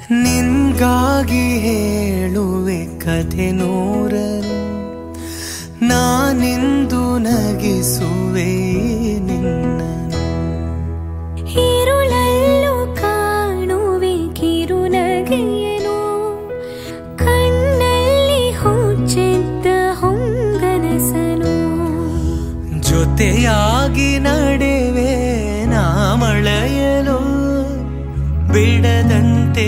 ನಿನ್ಗಾಗಿ ಹೇಳುವೆ ಕಥೆ ನೂರನು, ನಾನಿಂದು ನಗಿಸುವೆ ನಿನ್ನನು. ഇരുളಲ್ಲೂ ಕಾಣುವೆ ಕಿರುನಗೆಯನು, ಕಣ್ಣಲ್ಲಿ ಹುಚ್ಚೆದ್ದ ಹೊಂಗನಸನು. ಜೊತೆಯಾಗಿ ನಡೆವೆ ನಾ ಮಳೆಯಲು, ಬಿಡದಂತೆ